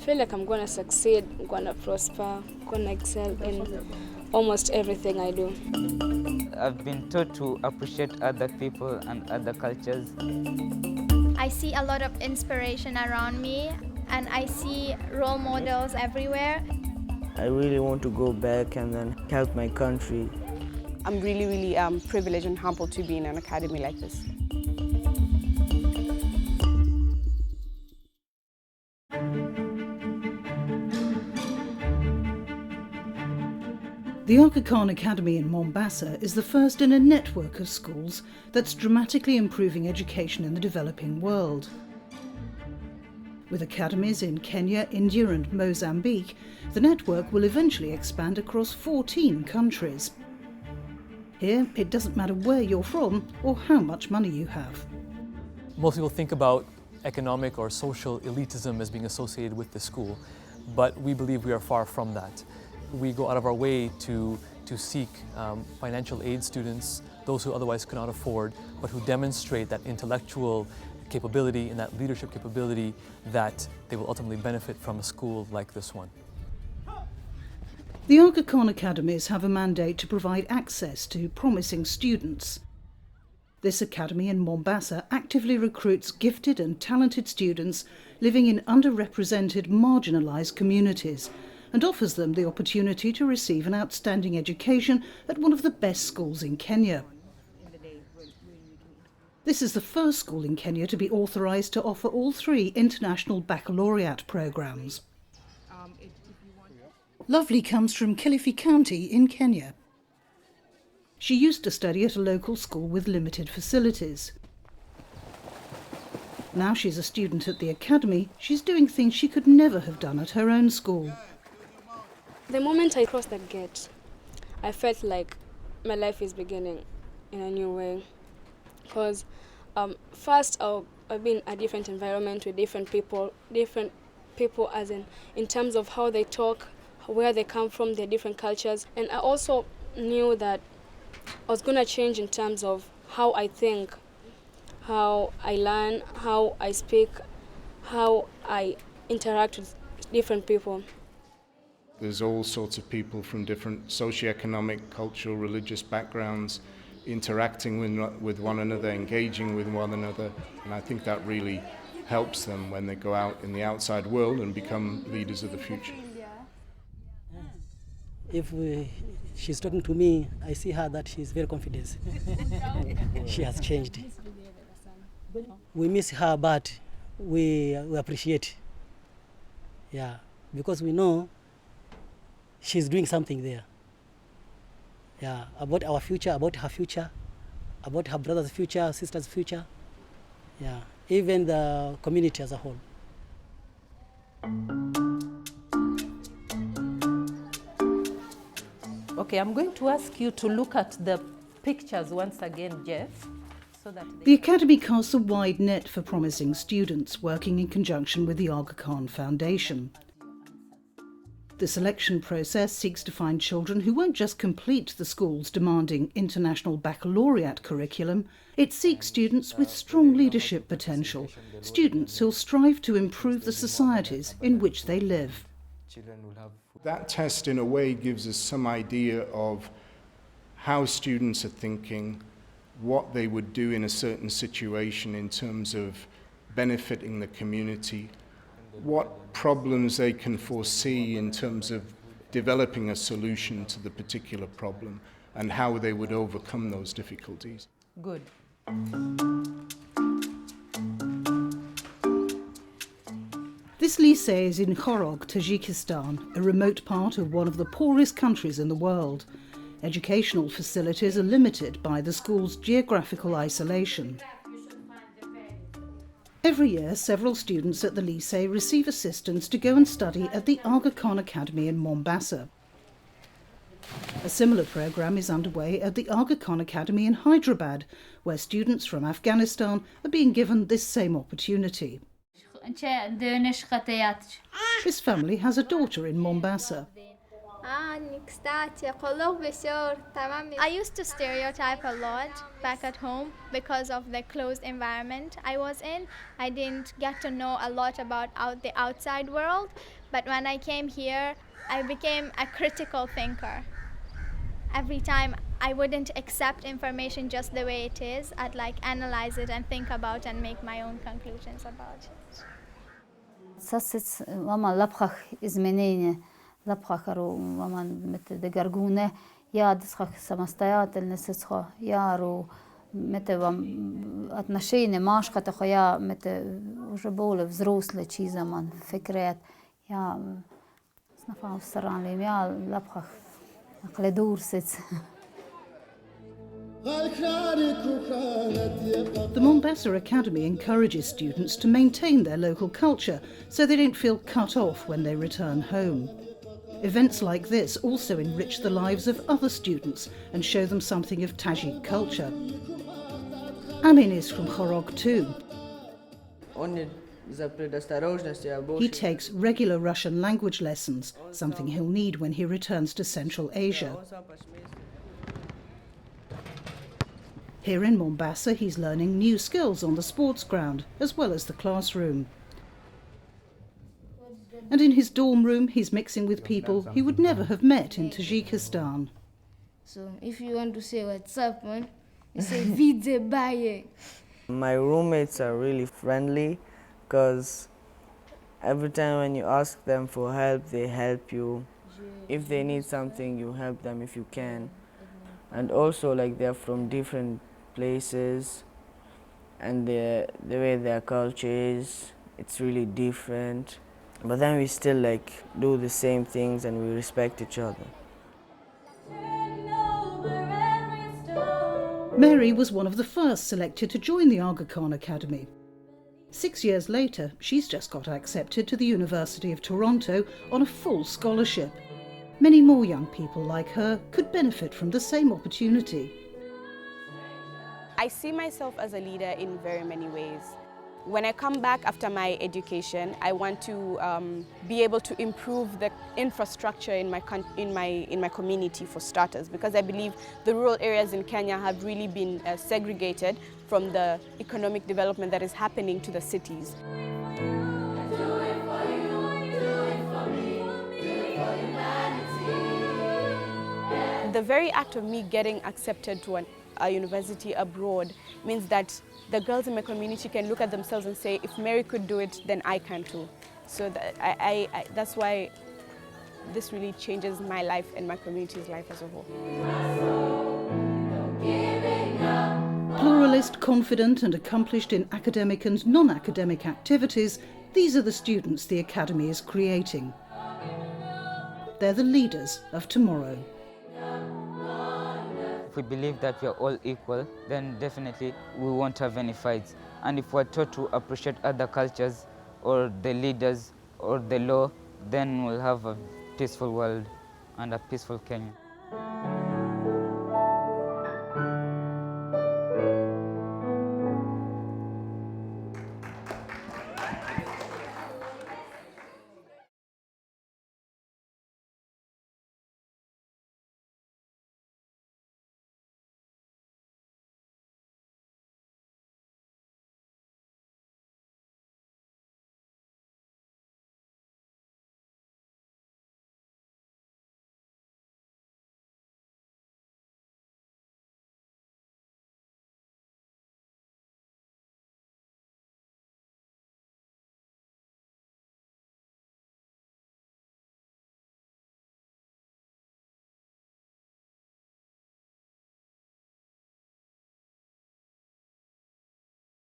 feel like I'm going to succeed, I'm going to prosper, I'm going to excel in almost everything I do. I've been taught to appreciate other people and other cultures. I see a lot of inspiration around me and I see role models everywhere. I really want to go back and then help my country. I'm really privileged and humbled to be in an academy like this. The Aga Khan Academy in Mombasa is the first in a network of schools that's dramatically improving education in the developing world. With academies in Kenya, India and Mozambique, the network will eventually expand across 14 countries. Here, it doesn't matter where you're from or how much money you have. Most people think about economic or social elitism as being associated with the school, but we believe we are far from that. We go out of our way to seek financial aid students, those who otherwise cannot afford, but who demonstrate that intellectual capability and that leadership capability that they will ultimately benefit from a school like this one. The Aga Khan Academies have a mandate to provide access to promising students. This academy in Mombasa actively recruits gifted and talented students living in underrepresented, marginalised communities and offers them the opportunity to receive an outstanding education at one of the best schools in Kenya. This is the first school in Kenya to be authorised to offer all 3 international baccalaureate programmes. Lovely comes from Kilifi County in Kenya. She used to study at a local school with limited facilities. Now she's a student at the academy, she's doing things she could never have done at her own school. The moment I crossed that gate, I felt like my life is beginning in a new way. Because first I've been in a different environment with different people as in terms of how they talk, where they come from, their different cultures. And I also knew that I was going to change in terms of how I think, how I learn, how I speak, how I interact with different people. There's all sorts of people from different socioeconomic, cultural, religious backgrounds interacting with one another, engaging with one another, and I think that really helps them when they go out in the outside world and become leaders of the future. If she's talking to me, I see her that she's very confident. She has changed. We miss her, but we appreciate. Yeah, because we know she's doing something there. Yeah, about our future, about her future, about her brother's future, sister's future. Yeah, even the community as a whole. Okay, I'm going to ask you to look at the pictures once again, Jeff. The Academy casts a wide net for promising students, working in conjunction with the Aga Khan Foundation. The selection process seeks to find children who won't just complete the school's demanding international baccalaureate curriculum, it seeks students with strong leadership potential, students who'll strive to improve the societies in which they live. That test, in a way, gives us some idea of how students are thinking, what they would do in a certain situation in terms of benefiting the community, what problems they can foresee in terms of developing a solution to the particular problem, and how they would overcome those difficulties. Good. This lycée is in Khorog, Tajikistan, a remote part of one of the poorest countries in the world. Educational facilities are limited by the school's geographical isolation. Every year, several students at the lycée receive assistance to go and study at the Aga Khan Academy in Mombasa. A similar programme is underway at the Aga Khan Academy in Hyderabad, where students from Afghanistan are being given this same opportunity. This family has a daughter in Mombasa. I used to stereotype a lot back at home because of the closed environment I was in. I didn't get to know a lot about the outside world, But when I came here, I became a critical thinker. Every time I wouldn't accept information just the way it is, I'd like analyze it and think about and make my own conclusions about it. Сасец мама лапхах изменения, лапхахару мама мете дегаргуне, я дисхах самостоятельно сесха, яру мете вам отношения машка тахо я мете уже более взрослые чиза ман фикрет, я снафа саранлим, я лапхах акледурсец. The Mombasa Academy encourages students to maintain their local culture so they don't feel cut off when they return home. Events like this also enrich the lives of other students and show them something of Tajik culture. Amin is from Khorog too. He takes regular Russian language lessons, something he'll need when he returns to Central Asia. Here in Mombasa, he's learning new skills on the sports ground, as well as the classroom. And in his dorm room, he's mixing with people he would never have met in Tajikistan. So if you want to say what's up, man, you say Vidze Baye. My roommates are really friendly because every time when you ask them for help, they help you. If they need something, you help them if you can. And also, like, they're from different places, and the way their culture is, it's really different. But then we still like do the same things and we respect each other. Mary was one of the first selected to join the Aga Khan Academy. 6 years later, she's just got accepted to the University of Toronto on a full scholarship. Many more young people like her could benefit from the same opportunity. I see myself as a leader in very many ways. When I come back after my education, I want to be able to improve the infrastructure in my community, for starters, because I believe the rural areas in Kenya have really been segregated from the economic development that is happening to the cities. The very act of me getting accepted to a university abroad means that the girls in my community can look at themselves and say, if Mary could do it, then I can too. So that's why this really changes my life and my community's life as a whole. Pluralist, confident and accomplished in academic and non-academic activities, these are the students the Academy is creating. They're the leaders of tomorrow. If we believe that we are all equal, then definitely we won't have any fights. And if we're taught to appreciate other cultures or the leaders or the law, then we'll have a peaceful world and a peaceful Kenya.